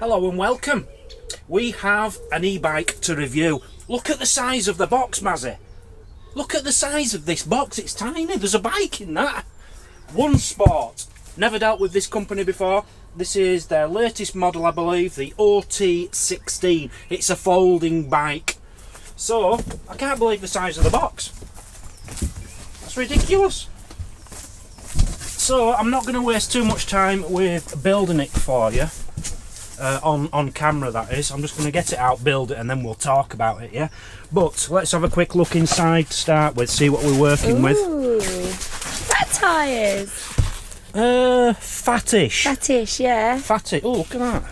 Hello and welcome. We have an e-bike to review. Look at the size of the box, Mazzy. Look at the size of this box, it's tiny. There's a bike in that. OneSport. Never dealt with this company before. This is their latest model, I believe, the OT16. It's a folding bike. So, I can't believe the size of the box. That's ridiculous. So, I'm not going to waste too much time with building it for you. On camera, that is. I'm just going to get it out, build it, and then we'll talk about it, yeah? But let's have a quick look inside to start with, see what we're working with. Fat tyres. Fattish. Fattish, yeah. Fatty. Oh, look at that.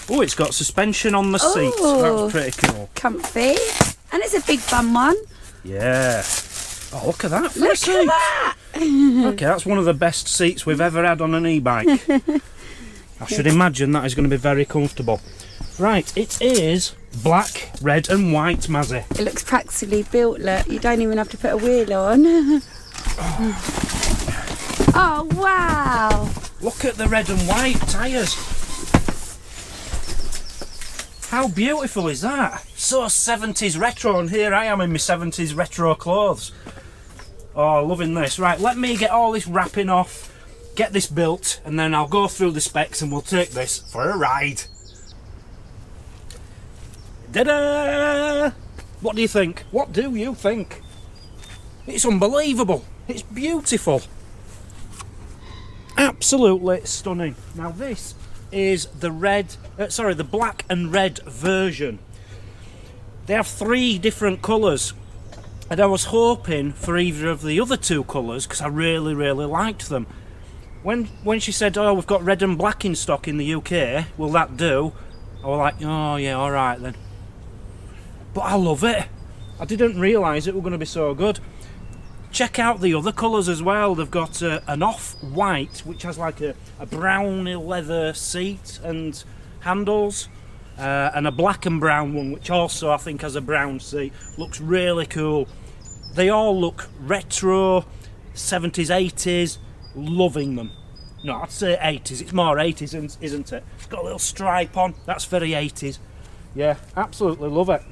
Oh, it's got suspension on the seat. That's pretty cool. Comfy. And it's a big fun one. Yeah. Oh, look at that. Look at that. Okay, that's one of the best seats we've ever had on an e-bike. I should imagine that is going to be very comfortable. Right, it is black, red and white, Mazzy. It looks practically built, look. You don't even have to put a wheel on. Oh, wow. Look at the red and white tyres. How beautiful is that? So 70s retro, and here I am in my 70s retro clothes. Oh, loving this. Right, let me get all this wrapping off, get this built, and then I'll go through the specs and we'll take this for a ride. Ta-da! What do you think? What do you think? It's unbelievable. It's beautiful. Absolutely stunning. Now this is the the black and red version. They have 3 different colours, and I was hoping for either of the other 2 colours because I really liked them. When she said, oh, we've got red and black in stock in the UK, will that do? I was like, oh yeah, alright then. But I love it. I didn't realise it were going to be so good. Check out the other colours as well. They've got an off-white, which has like a browny leather seat and handles, and a black and brown one, which also I think has a brown seat. Looks really cool. They all look retro, 70s, 80s. Loving them. No, I'd say 80s. It's more 80s, isn't it? It's got a little stripe on. That's very 80s. Yeah, absolutely love it.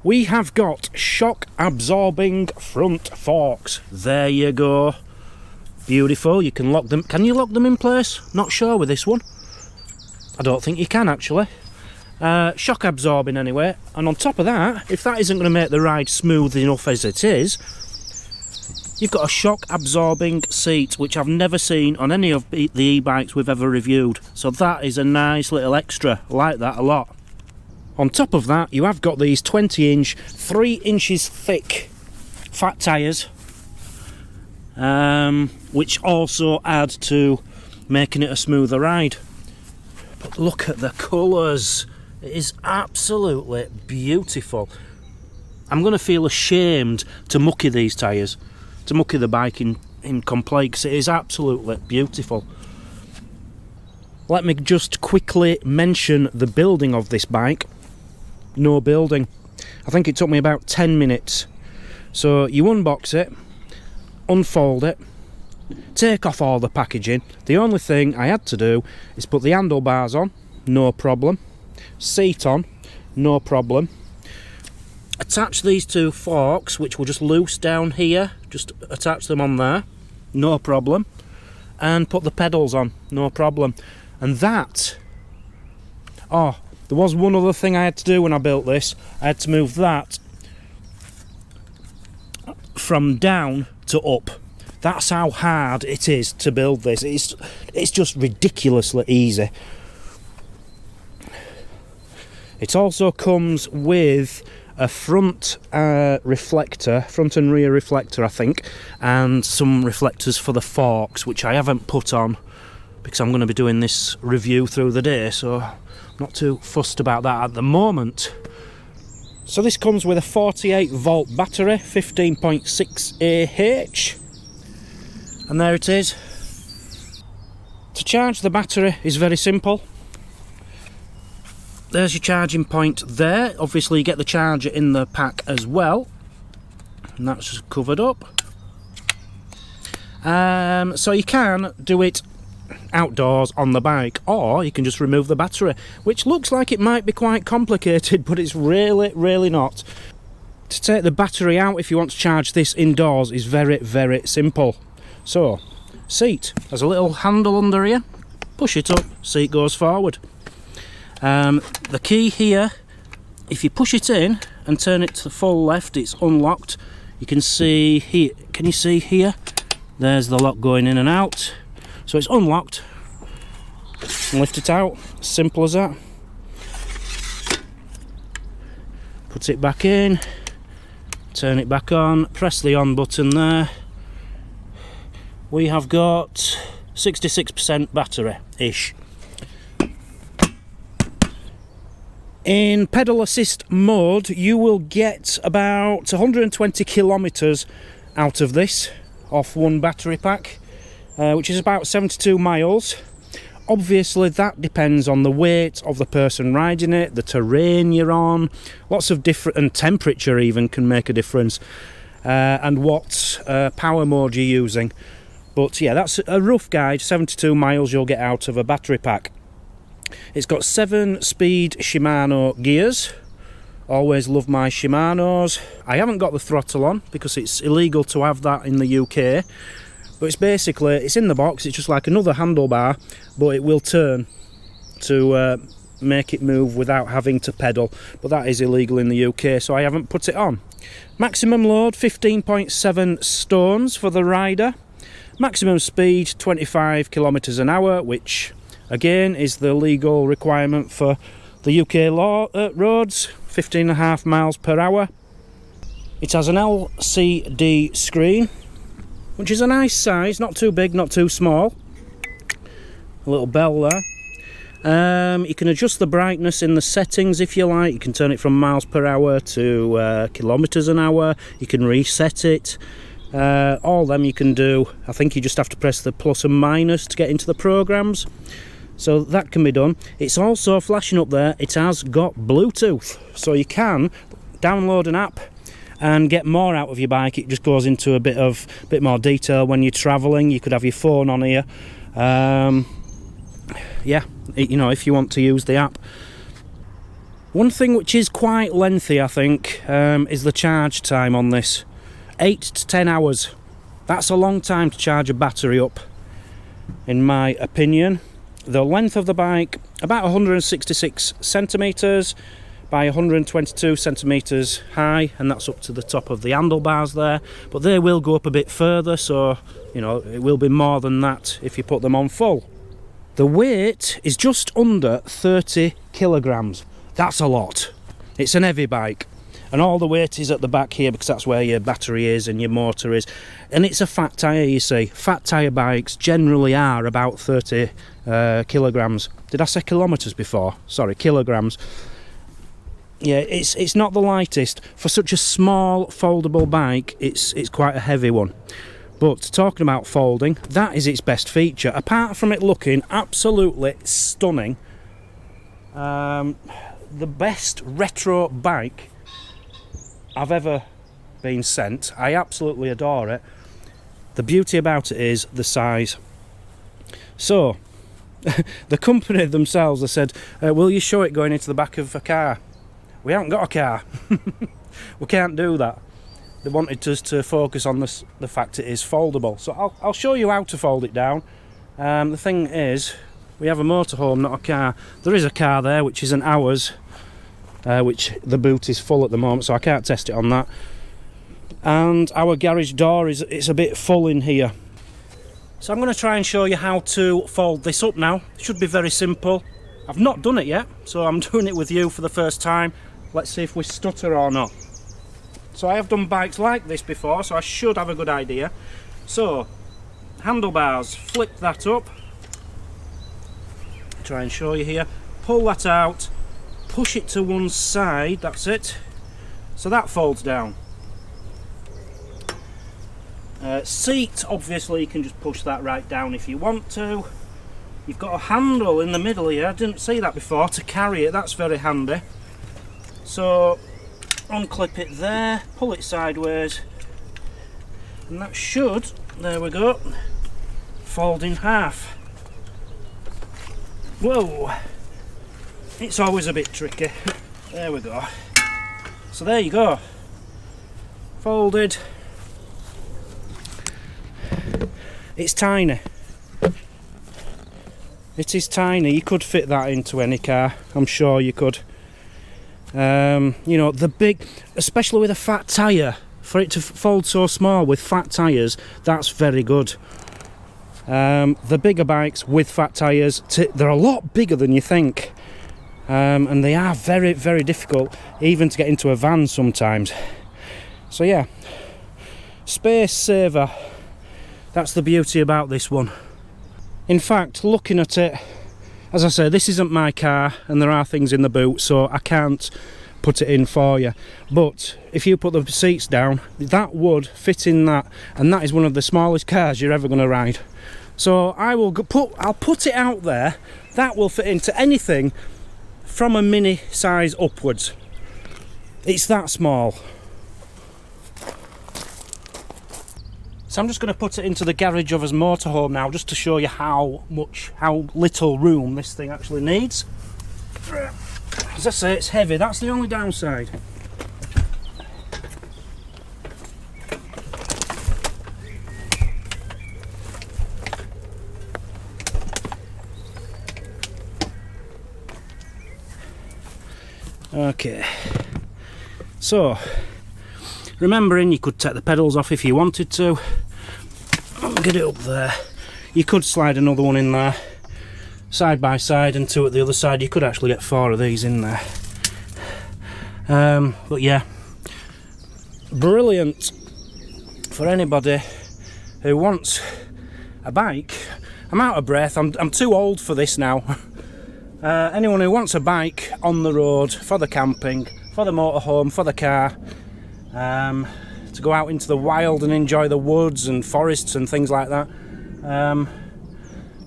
We have got shock absorbing front forks. There you go. Beautiful. You can lock them. Can you lock them in place? Not sure with this one. I don't think you can actually. Shock absorbing anyway. And on top of that, if that isn't going to make the ride smooth enough as it is, you've got a shock absorbing seat, which I've never seen on any of the e-bikes we've ever reviewed. So that is a nice little extra. I like that a lot. On top of that, you have got these 20-inch, 3 inches thick fat tyres, which also add to making it a smoother ride. But look at the colours. It is absolutely beautiful. I'm going to feel ashamed to mucky these tyres, to mucky the bike in complete, because it is absolutely beautiful. Let me just quickly mention the building of this bike. No building. I think it took me about 10 minutes. So you unbox it, unfold it, take off all the packaging. The only thing I had to do is put the handlebars on, no problem. Seat on, no problem. Attach these 2 forks, which will just loose down here, just attach them on there, no problem, and put the pedals on, no problem. And that, oh, there was one other thing I had to do when I built this. I had to move that from down to up. That's how hard it is to build this. It's just ridiculously easy. It also comes with a front reflector, front and rear reflector I think, and some reflectors for the forks, which I haven't put on because I'm going to be doing this review through the day, so I'm not too fussed about that at the moment. So this comes with a 48 volt battery, 15.6 Ah, and there it is. To charge the battery is very simple. There's your charging point there. Obviously you get the charger in the pack as well, and that's just covered up. So you can do it outdoors on the bike, or you can just remove the battery, which looks like it might be quite complicated, but it's really not. To take the battery out if you want to charge this indoors is very simple. So, seat, there's a little handle under here, push it up, seat goes forward. The key here, if you push it in and turn it to full left, it's unlocked. You can see here, can you see here? There's the lock going in and out. So it's unlocked. Lift it out, simple as that. Put it back in, turn it back on, press the on button there. We have got 66% battery-ish. In pedal assist mode, you will get about 120 kilometres out of this, off one battery pack, which is about 72 miles. Obviously that depends on the weight of the person riding it, the terrain you're on, lots of different, and temperature even can make a difference, and what power mode you're using. But yeah, that's a rough guide, 72 miles you'll get out of a battery pack. It's got 7-speed Shimano gears. Always love my Shimanos. I haven't got the throttle on because it's illegal to have that in the UK. But it's basically, it's in the box, it's just like another handlebar, but it will turn to make it move without having to pedal. But that is illegal in the UK, so I haven't put it on. Maximum load, 15.7 stones for the rider. Maximum speed, 25 kilometres an hour, which again is the legal requirement for the UK roads, 15.5 miles per hour. It has an LCD screen, which is a nice size, not too big, not too small. A little bell there. You can adjust the brightness in the settings if you like. You can turn it from miles per hour to kilometres an hour. You can reset it. All them you can do. I think you just have to press the plus and minus to get into the programs. So that can be done. It's also flashing up there, it has got Bluetooth, so you can download an app and get more out of your bike. It just goes into a bit more detail when you're travelling. You could have your phone on here. Yeah, you know, if you want to use the app. One thing which is quite lengthy, I think, is the charge time on this. 8 to 10 hours. That's a long time to charge a battery up, in my opinion. The length of the bike, about 166 centimetres by 122 centimetres high, and that's up to the top of the handlebars there, but they will go up a bit further, so you know it will be more than that if you put them on full. The weight is just under 30 kilograms. That's a lot. It's an heavy bike, and all the weight is at the back here because that's where your battery is and your motor is, and it's a fat tyre. You see, fat tyre bikes generally are about 30 kilograms. Did I say kilometres before? Sorry, kilograms. Yeah, it's not the lightest. For such a small foldable bike, it's quite a heavy one. But talking about folding, that is its best feature. Apart from it looking absolutely stunning, the best retro bike I've ever been sent. I absolutely adore it. The beauty about it is the size. So the company themselves have said, will you show it going into the back of a car? We haven't got a car. We can't do that. They wanted us to focus on the fact it is foldable. So I'll show you how to fold it down. The thing is, we have a motorhome, not a car. There is a car there which isn't ours, which the boot is full at the moment, so I can't test it on that. And our garage door it's a bit full in here. So I'm going to try and show you how to fold this up now. It should be very simple. I've not done it yet, so I'm doing it with you for the first time. Let's see if we stutter or not. So I have done bikes like this before, so I should have a good idea. So, handlebars, flip that up. Try and show you here. Pull that out, push it to one side, that's it. So that folds down. Seat, obviously you can just push that right down if you want to. You've got a handle in the middle here, I didn't see that before, to carry it, that's very handy. So unclip it there, pull it sideways, and that should, there we go, fold in half. Whoa! It's always a bit tricky. There we go. So there you go. Folded. It's tiny. It is tiny. You could fit that into any car. I'm sure you could. You know, the big, especially with a fat tyre, for it to fold so small with fat tyres, that's very good. The bigger bikes with fat tyres, they're a lot bigger than you think. And they are very, very difficult even to get into a van sometimes. So yeah, space saver. That's the beauty about this one. In fact, looking at it, as I say, this isn't my car and there are things in the boot, so I can't put it in for you. But if you put the seats down, that would fit in that, and that is one of the smallest cars you're ever going to ride. So I'll put it out there. That will fit into anything from a mini size upwards. It's that small. So I'm just going to put it into the garage of his motorhome now, just to show you how little room this thing actually needs. As I say, it's heavy. That's the only downside. Okay, so remembering you could take the pedals off if you wanted to. Get it up there. You could slide another one in there, side by side, and two at the other side. You could actually get 4 of these in there. But yeah, brilliant for anybody who wants a bike. I'm out of breath. I'm too old for this now. Anyone who wants a bike on the road for the camping, for the motorhome, for the car, to go out into the wild and enjoy the woods and forests and things like that,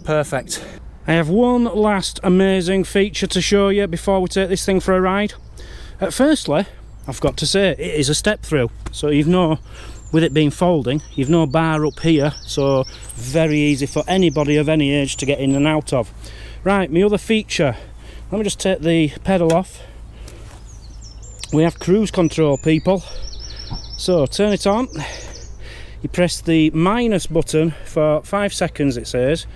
perfect. I have one last amazing feature to show you before we take this thing for a ride. Firstly, I've got to say, it is a step through, so you've no, with it being folding, you've no bar up here, so very easy for anybody of any age to get in and out of. Right, my other feature, let me just take the pedal off. We have cruise control, people. So turn it on, you press the minus button for 5 seconds, it says,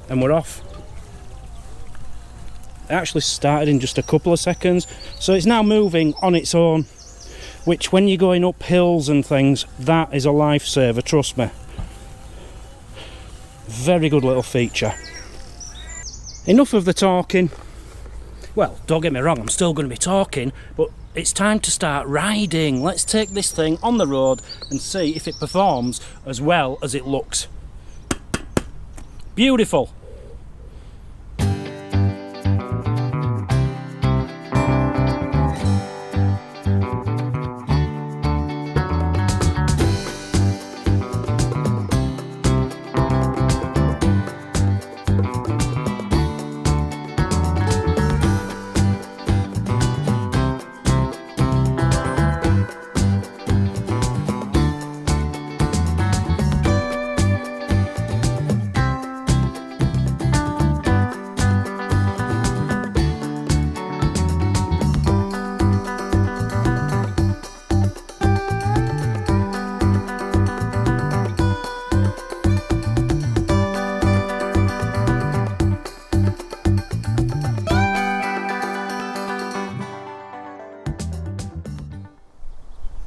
and we're off. It actually started in just a couple of seconds, so it's now moving on its own, which when you're going up hills and things, that is a lifesaver, trust me. Very good little feature. Enough of the talking. Well, don't get me wrong, I'm still going to be talking, but it's time to start riding. Let's take this thing on the road and see if it performs as well as it looks. Beautiful.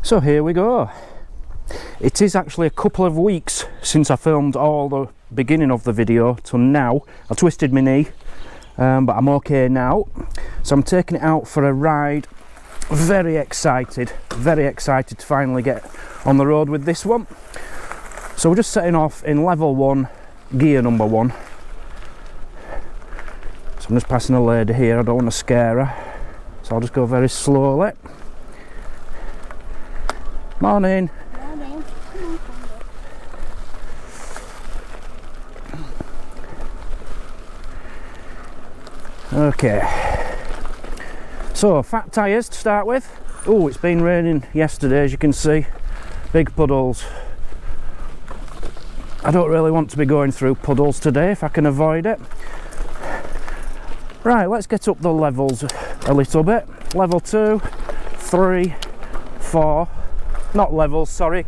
So here we go. It is actually a couple of weeks since I filmed all the beginning of the video till now. I twisted my knee, but I'm okay now. So I'm taking it out for a ride. Very excited to finally get on the road with this one. So we're just setting off in level 1, gear number 1. So I'm just passing a lady here, I don't want to scare her. So I'll just go very slowly. Morning. Morning. Okay. So, fat tyres to start with. Oh, it's been raining yesterday, as you can see. Big puddles. I don't really want to be going through puddles today if I can avoid it. Right, let's get up the levels a little bit. Level 2, 3, 4, not levels, sorry,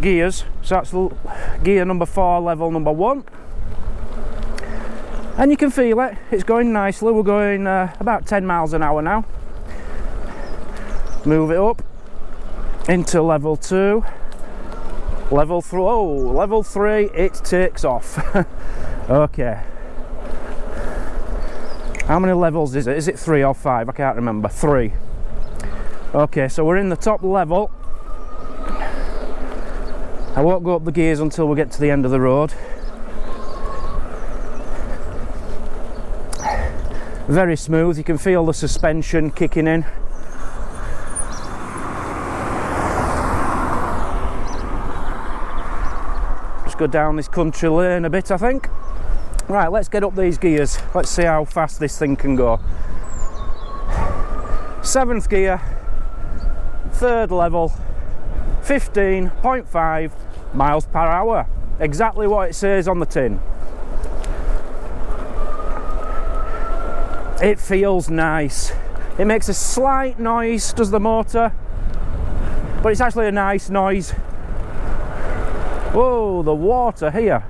gears. So that's gear number 4, level number 1. And you can feel it, it's going nicely. We're going about 10 miles an hour now. Move it up into level 2, level 3, oh, level 3, it takes off. Okay. How many levels is it? Is it 3 or 5? I can't remember. 3. Okay, so we're in the top level. I won't go up the gears until we get to the end of the road. Very smooth, you can feel the suspension kicking in. Just go down this country lane a bit, I think. Right, let's get up these gears. Let's see how fast this thing can go. 7th gear, 3rd level, 15.5 miles per hour. Exactly what it says on the tin. It feels nice. It makes a slight noise, does the motor, but it's actually a nice noise. Whoa, the water here.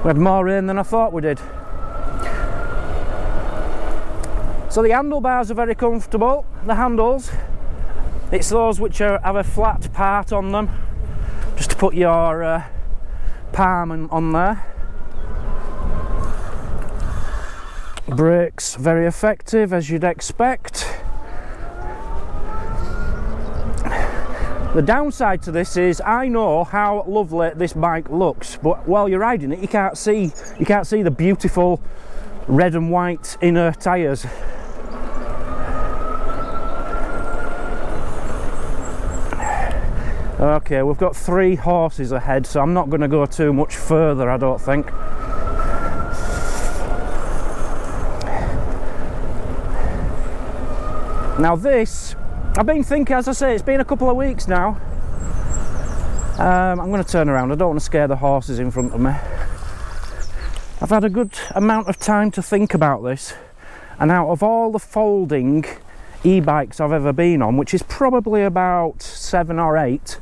We had more rain than I thought we did. So the handlebars are very comfortable. The handles, it's those which have a flat part on them, just to put your palm on there. Brakes, very effective, as you'd expect. The downside to this is I know how lovely this bike looks, but while you're riding it, you can't see the beautiful red and white inner tyres. Okay, we've got 3 horses ahead, so I'm not going to go too much further, I don't think. Now this, I've been thinking, as I say, it's been a couple of weeks now. I'm going to turn around, I don't want to scare the horses in front of me. I've had a good amount of time to think about this, and out of all the folding e-bikes I've ever been on, which is probably about 7 or 8,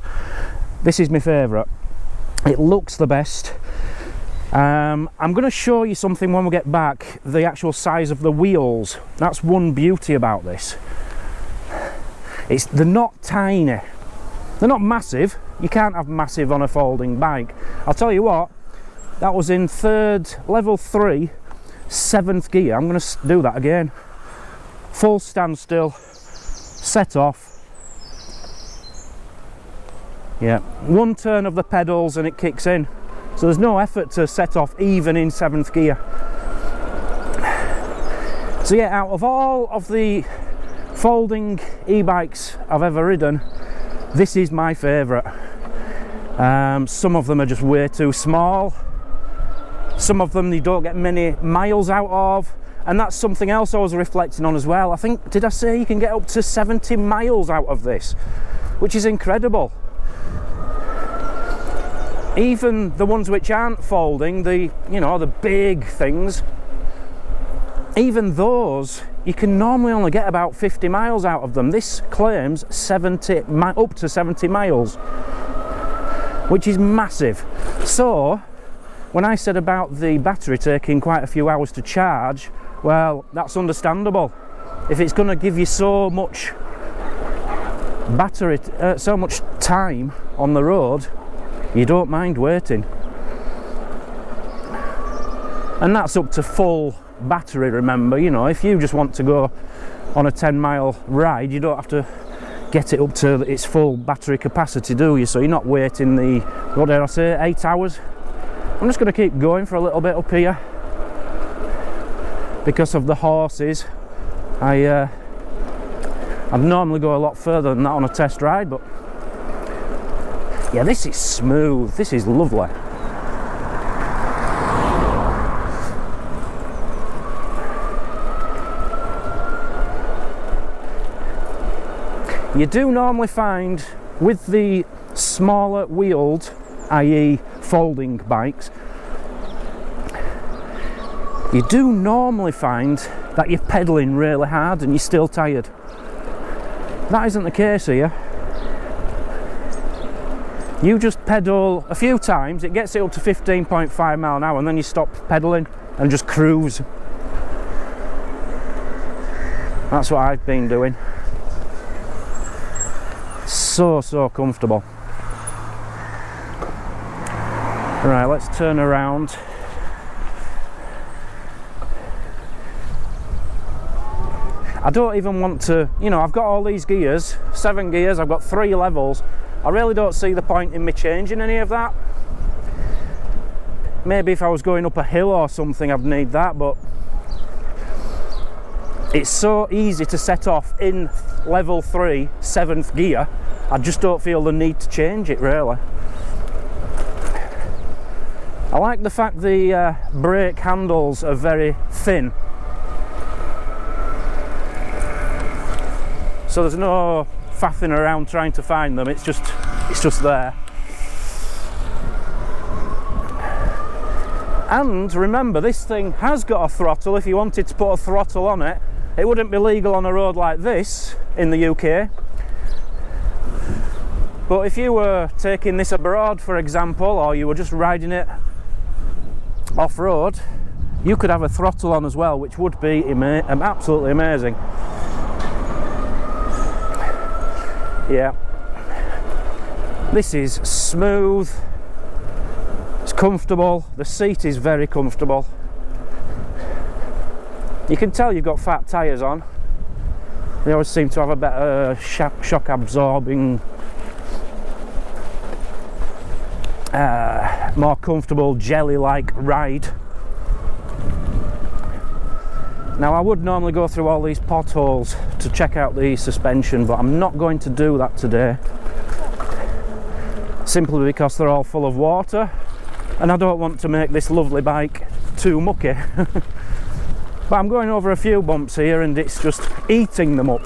this is my favourite. It looks the best. I'm going to show you something when we get back, the actual size of the wheels. That's one beauty about this. They're not tiny, they're not massive. You can't have massive on a folding bike. I'll tell you what, that was in level 3, 7th gear. I'm going to do that again. Full standstill, set off. Yeah, 1 turn of the pedals and it kicks in. So there's no effort to set off even in 7th gear. So yeah, out of all of the folding e-bikes I've ever ridden, this is my favourite. Some of them are just way too small. Some of them you don't get many miles out of, and that's something else I was reflecting on as well. I think, did I say you can get up to 70 miles out of this, which is incredible. Even the ones which aren't folding, the big things, even those you can normally only get about 50 miles out of them. This claims up to 70 miles, which is massive. So when I said about the battery taking quite a few hours to charge, well, that's understandable. If it's going to give you so much battery, so much time on the road, you don't mind waiting. And that's up to full battery, remember. You know, if you just want to go on a 10-mile ride, you don't have to get it up to its full battery capacity, do you? So you're not waiting the, what did I say, 8 hours. I'm just going to keep going for a little bit up here because of the horses. I'd normally go a lot further than that on a test ride, but yeah, this is smooth, this is lovely. You do normally find with the smaller wheeled, i.e. folding bikes, You do normally find that you're pedalling really hard and you're still tired. That isn't the case here. You just pedal a few times, it gets it up to 15.5 mile an hour, and then you stop pedaling and just cruise. That's what I've been doing. So comfortable. Right, let's turn around. I don't even want to, you know, I've got all these gears, 7 gears, I've got 3 levels. I really don't see the point in me changing any of that. Maybe if I was going up a hill or something I'd need that, but it's so easy to set off in level 3, 7th gear. I just don't feel the need to change it really. I like the fact the brake handles are very thin. So there's no faffing around trying to find them, it's just there. And remember, this thing has got a throttle. If you wanted to put a throttle on it, it wouldn't be legal on a road like this in the UK. But if you were taking this abroad, for example, or you were just riding it off-road, you could have a throttle on as well, which would be absolutely amazing. Yeah, this is smooth, it's comfortable, the seat is very comfortable. You can tell you've got fat tyres on. They always seem to have a better shock absorbing, more comfortable jelly-like ride. Now I would normally go through all these potholes to check out the suspension, but I'm not going to do that today. Simply because they're all full of water and I don't want to make this lovely bike too mucky. But I'm going over a few bumps here and it's just eating them up.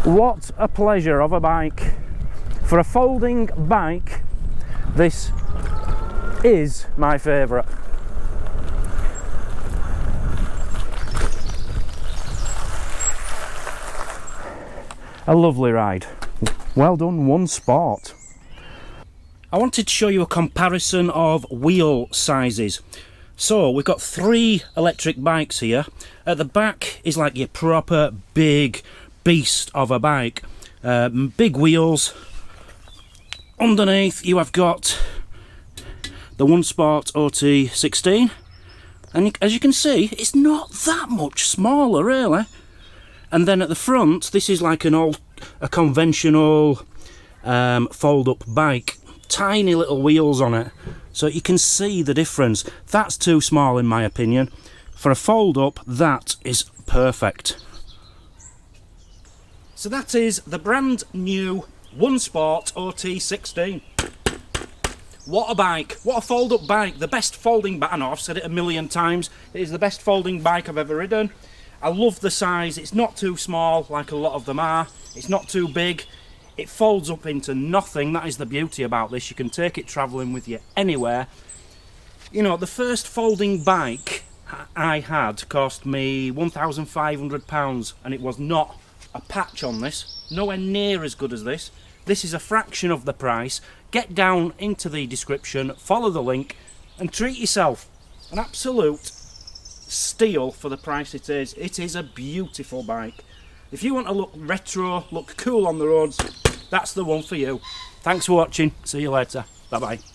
What a pleasure of a bike. For a folding bike, this is my favourite. A lovely ride. Well done, OneSport. I wanted to show you a comparison of wheel sizes. So we've got 3 electric bikes here. At the back is like your proper big beast of a bike. Big wheels. Underneath you have got the OneSport OT16. And as you can see, it's not that much smaller really. And then at the front, this is like a conventional fold-up bike. Tiny little wheels on it, so you can see the difference. That's too small in my opinion. For a fold-up, that is perfect. So that is the brand new OneSport OT16. What a bike, what a fold-up bike. The best folding bike, I know I've said it a million times, it is the best folding bike I've ever ridden. I love the size, it's not too small like a lot of them are, it's not too big, it folds up into nothing. That is the beauty about this, you can take it travelling with you anywhere. You know, the first folding bike I had cost me £1,500 and it was not a patch on this, nowhere near as good as this. This is a fraction of the price. Get down into the description, follow the link and treat yourself. An absolute steal for the price it is. It is a beautiful bike. If you want to look retro, look cool on the roads, that's the one for you. Thanks for watching. See you later. Bye bye.